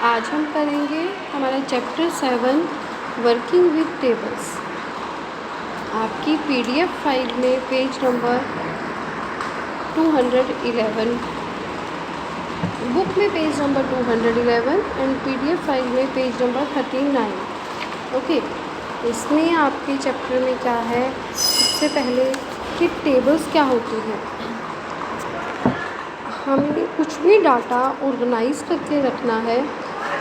आज हम करेंगे हमारा चैप्टर 7 वर्किंग विद टेबल्स। आपकी पीडीएफ फाइल में पेज नंबर 211, बुक में page number 211 and PDF file में पेज नंबर 39। ओके, इसमें आपके चैप्टर में क्या है, सबसे पहले कि टेबल्स क्या होती हैं। हमें कुछ भी डाटा ऑर्गेनाइज करके रखना है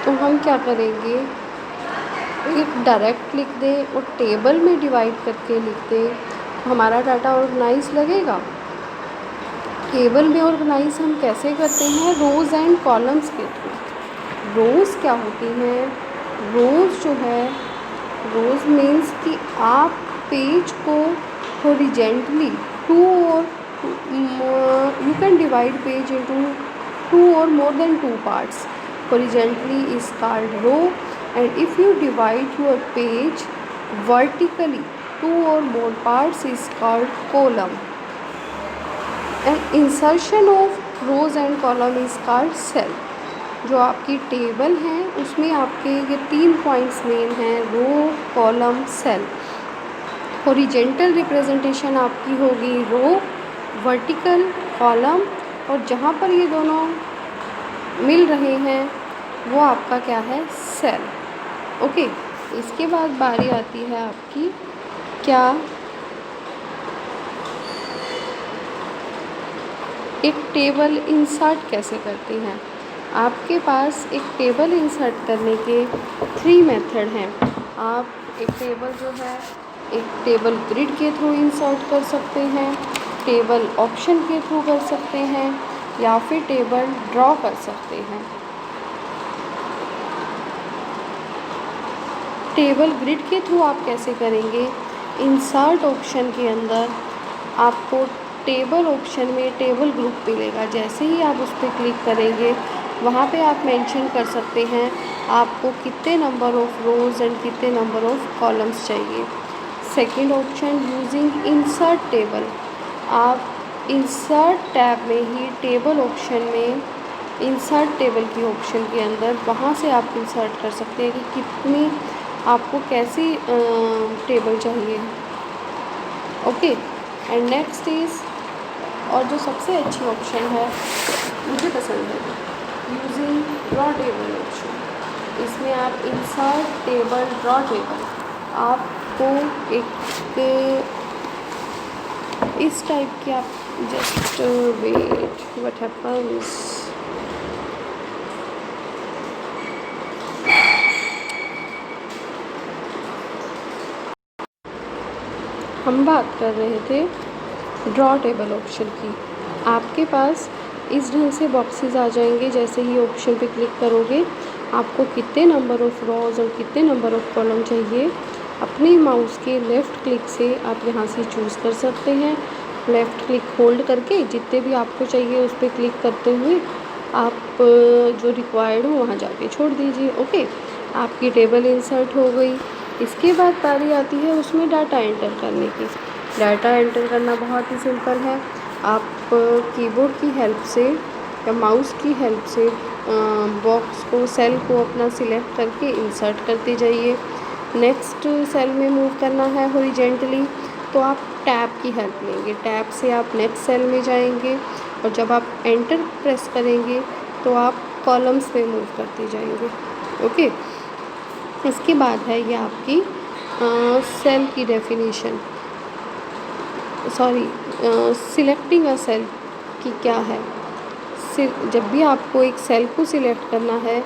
तो हम क्या करेंगे, एक डायरेक्ट लिख दें और टेबल में डिवाइड करके लिख दें तो हमारा डाटा ऑर्गेनाइज लगेगा। टेबल में ऑर्गेनाइज हम कैसे करते हैं, रोज़ एंड कॉलम्स के थ्रू। रोज़ क्या होती हैं, रोज़ जो है, रोज़ मीन्स कि आप पेज को हॉरिजेंटली टू और you can divide page into two or more than two parts. Horizontally is called row, and if you divide your page vertically two or more parts is called column. And insertion of rows and column is called cell. जो आपकी table है उसमें आपके ये 3 points main हैं, रो, column, cell. Horizontal representation आपकी होगी रो, vertical column, और जहाँ पर ये दोनों मिल रहे हैं वो आपका क्या है, सेल। ओके, इसके बाद बारी आती है आपकी क्या, एक टेबल इंसर्ट कैसे करते हैं। आपके पास एक टेबल इंसर्ट करने के 3 मेथड हैं। आप एक टेबल जो है, एक टेबल ग्रिड के थ्रू इंसर्ट कर सकते हैं, टेबल ऑप्शन के थ्रू कर सकते हैं, या फिर टेबल ड्रॉ कर सकते हैं। टेबल ग्रिड के थ्रू आप कैसे करेंगे, इंसर्ट ऑप्शन के अंदर आपको टेबल ऑप्शन में टेबल ग्रुप मिलेगा। जैसे ही आप उस पर क्लिक करेंगे वहाँ पे आप मेंशन कर सकते हैं आपको कितने नंबर ऑफ़ रोज़ एंड कितने नंबर ऑफ़ कॉलम्स चाहिए। Second option using insert table, आप इंसर्ट टैब में ही टेबल ऑप्शन में इंसर्ट टेबल की ऑप्शन के अंदर वहाँ से आप इंसर्ट कर सकते हैं कि कितनी आपको कैसी टेबल चाहिए। ओके, एंड नेक्स्ट इज़, और जो सबसे अच्छी ऑप्शन है मुझे पसंद है, यूजिंग ड्रॉ टेबल ऑप्शन। इसमें आप इंसर्ट टेबल ड्रॉ टेबल, आपको एक इस टाइप की, आप जस्ट वेट व्हाट हैपन्स, हम बात कर रहे थे ड्रॉ टेबल ऑप्शन की। आपके पास इस ढंग से बॉक्सेस आ जाएंगे। जैसे ही ऑप्शन पे क्लिक करोगे आपको कितने नंबर ऑफ़ रोज़ और कितने नंबर ऑफ़ कॉलम चाहिए, अपने माउस के लेफ़्ट क्लिक से आप यहाँ से चूज़ कर सकते हैं। लेफ़्ट क्लिक होल्ड करके जितने भी आपको चाहिए उस पर क्लिक करते हुए आप जो रिक्वायर्ड हो वहाँ जाके छोड़ दीजिए। ओके, आपकी टेबल इंसर्ट हो गई। इसके बाद बारी आती है उसमें डाटा एंटर करने की। डाटा एंटर करना बहुत ही सिंपल है। आप कीबोर्ड की हेल्प से या माउस की हेल्प से बॉक्स को, सेल को अपना सिलेक्ट करके इंसर्ट करते जाइए। नेक्स्ट सेल में मूव करना है हॉरिजेंटली तो आप टैब की हेल्प लेंगे। टैब से आप नेक्स्ट सेल में जाएंगे और जब आप एंटर प्रेस करेंगे तो आप कॉलम्स में मूव करते जाएंगे। ओके, इसके बाद है ये आपकी सेल की definition, sorry, selecting a cell की क्या है। जब भी आपको एक सेल को सिलेक्ट करना है,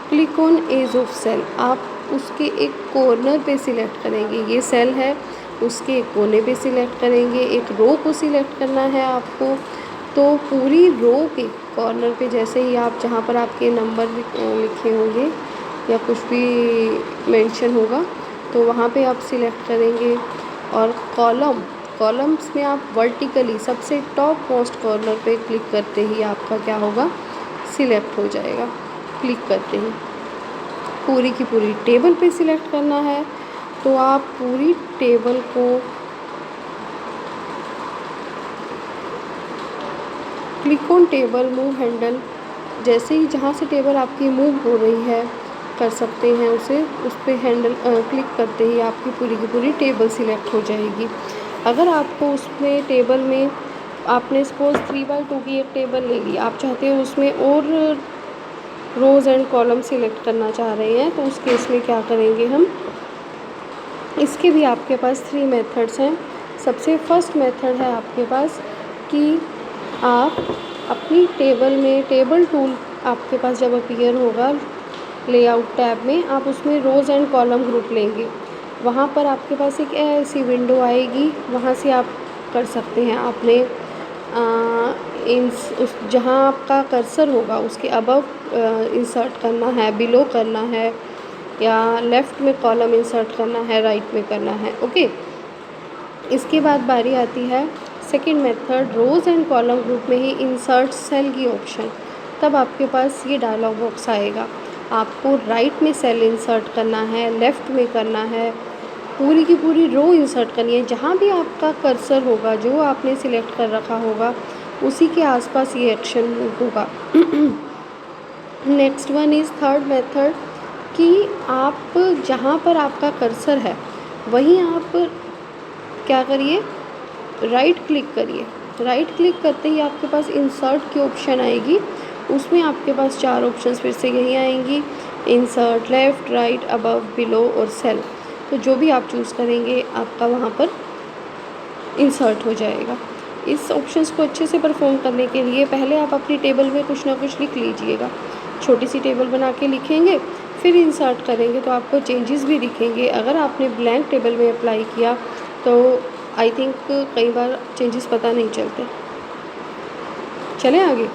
click on edge of cell, आप उसके एक कॉर्नर पे सिलेक्ट करेंगे। ये सेल है, उसके एक कोने पे सिलेक्ट करेंगे। एक रो को सिलेक्ट करना है आपको तो पूरी रो के कॉर्नर पे, जैसे ही आप जहाँ पर आपके नंबर लिखे होंगे या कुछ भी मेंशन होगा तो वहाँ पे आप सिलेक्ट करेंगे। और कॉलम्स में आप वर्टिकली सबसे टॉप मोस्ट कॉर्नर पे क्लिक करते ही आपका क्या होगा, सिलेक्ट हो जाएगा। क्लिक करते ही पूरी की पूरी टेबल पे सिलेक्ट करना है तो आप पूरी टेबल को click on table move handle, जैसे ही जहाँ से टेबल आपकी मूव हो रही है कर सकते हैं उसे, उस पे हैंडल क्लिक करते ही आपकी पूरी की पूरी टेबल सिलेक्ट हो जाएगी। अगर आपको उसमें टेबल में आपने सपोज़ 3x2 की एक टेबल ले ली, आप चाहते हो उसमें और रोज़ एंड कॉलम सिलेक्ट करना चाह रहे हैं, तो उस केस में क्या करेंगे हम, इसके भी आपके पास 3 मेथड्स हैं। सबसे फर्स्ट मेथड है आपके पास कि आप अपनी टेबल में टेबल टूल आपके पास जब अपीयर होगा लेआउट टैब में, आप उसमें रोज़ एंड कॉलम ग्रुप लेंगे। वहाँ पर आपके पास एक ऐसी विंडो आएगी, वहाँ से आप कर सकते हैं आपने उस जहाँ आपका कर्सर होगा उसके अबव इंसर्ट करना है, बिलो करना है, या लेफ़्ट में कॉलम इंसर्ट करना है, राइट में करना है। ओके, इसके बाद बारी आती है second method, rows and column group में ही इंसर्ट सेल की ऑप्शन। तब आपके पास ये डायलॉग बॉक्स आएगा, आपको राइट में सेल इंसर्ट करना है, लेफ़्ट में करना है, पूरी की पूरी रो इंसर्ट करनी है। जहाँ भी आपका कर्सर होगा, जो आपने सिलेक्ट कर रखा होगा, उसी के आसपास ये एक्शन होगा। Next one is third method कि आप जहाँ पर आपका कर्सर है वहीं आप क्या करिए, राइट क्लिक करिए। राइट क्लिक करते ही आपके पास इंसर्ट की ऑप्शन आएगी, उसमें आपके पास 4 ऑप्शंस फिर से यही आएंगी, insert, left, right, above, below और सेल। तो जो भी आप चूज़ करेंगे आपका वहाँ पर इंसर्ट हो जाएगा। इस ऑप्शंस को अच्छे से परफॉर्म करने के लिए पहले आप अपनी टेबल में कुछ ना कुछ लिख लीजिएगा। छोटी सी टेबल बना के लिखेंगे, फिर इंसर्ट करेंगे तो आपको चेंजेस भी दिखेंगे। अगर आपने ब्लैंक टेबल में अप्लाई किया तो आई थिंक कई बार चेंजेस पता नहीं चलते। चलें आगे।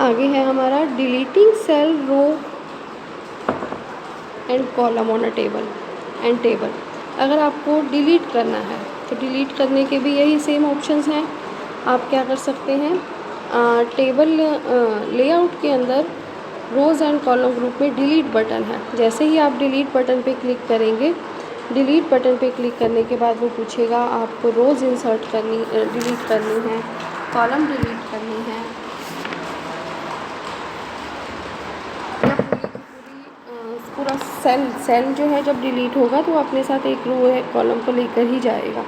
आगे है हमारा deleting cell, row and column on a table. अगर आपको डिलीट करना है तो डिलीट करने के भी यही सेम ऑप्शंस हैं। आप क्या कर सकते हैं, टेबल लेआउट के अंदर रोज़ एंड कॉलम ग्रुप में डिलीट बटन है। जैसे ही आप डिलीट बटन पे क्लिक करेंगे, डिलीट बटन पे क्लिक करने के बाद वो पूछेगा आपको रोज़ इंसर्ट करनी डिलीट करनी है, कॉलम डिलीट करनी है, या पूरा सेल जो है जब डिलीट होगा तो अपने साथ एक रो है कॉलम को लेकर ही जाएगा।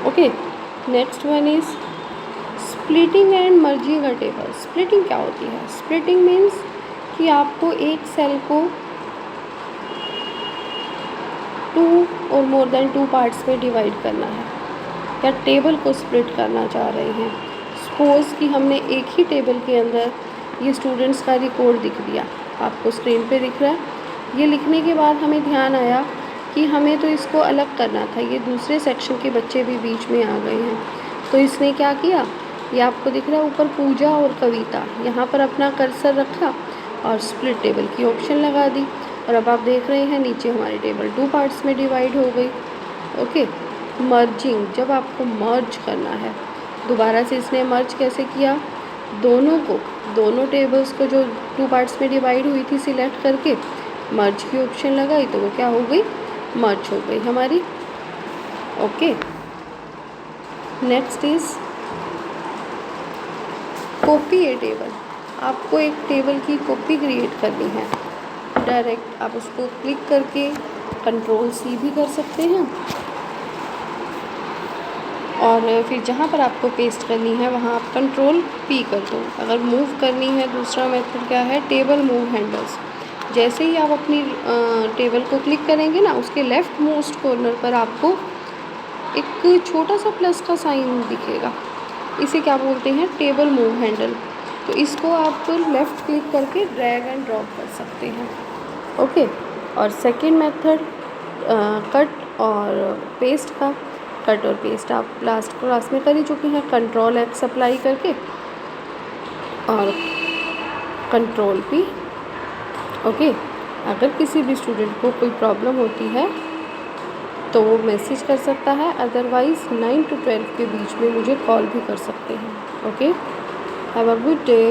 Okay, next one is splitting and merging a table. Splitting क्या होती है? स्प्लिटिंग मीन्स कि आपको एक सेल को 2 और मोर देन 2 पार्ट्स में डिवाइड करना है, या टेबल को स्प्लिट करना चाह रहे हैं। सपोज़ कि हमने एक ही टेबल के अंदर ये स्टूडेंट्स का रिकॉर्ड दिख दिया, आपको स्क्रीन पे दिख रहा है। ये लिखने के बाद हमें ध्यान आया कि हमें तो इसको अलग करना था, ये दूसरे सेक्शन के बच्चे भी बीच में आ गए हैं। तो इसने क्या किया, ये आपको दिख रहा है ऊपर पूजा और कविता, यहाँ पर अपना कर्सर रखा और स्प्लिट टेबल की ऑप्शन लगा दी, और अब आप देख रहे हैं नीचे हमारी टेबल 2 पार्ट्स में डिवाइड हो गई। ओके, मर्जिंग, जब आपको मर्ज करना है, दोबारा से इसने मर्ज कैसे किया, दोनों टेबल्स को जो 2 पार्ट्स में डिवाइड हुई थी सिलेक्ट करके मर्ज की ऑप्शन लगाई तो वो क्या हो गई, मर्ज हो गई हमारी। Okay, next is copy A table. आपको एक टेबल की कॉपी क्रिएट करनी है, डायरेक्ट आप उसको क्लिक करके Ctrl+C भी कर सकते हैं, और फिर जहाँ पर आपको पेस्ट करनी है वहाँ आप Ctrl+P कर दो। अगर मूव करनी है, दूसरा मेथड क्या है, टेबल मूव हैंडल्स। जैसे ही आप अपनी टेबल को क्लिक करेंगे ना, उसके लेफ़्ट मोस्ट कॉर्नर पर आपको एक छोटा सा प्लस का साइन दिखेगा, इसे क्या बोलते हैं, टेबल मूव हैंडल। तो इसको आप लेफ़्ट क्लिक करके ड्रैग एंड ड्रॉप कर सकते हैं। ओके, और सेकंड मेथड कट और पेस्ट का। कट और पेस्ट आप लास्ट क्लास में कर ही चुके हैं, Ctrl+X अप्लाई करके और Ctrl+P। ओके, अगर किसी भी स्टूडेंट को कोई प्रॉब्लम होती है तो वो मैसेज कर सकता है, अदरवाइज़ 9 to 12 के बीच में मुझे कॉल भी कर सकते हैं। Okay, have a good day.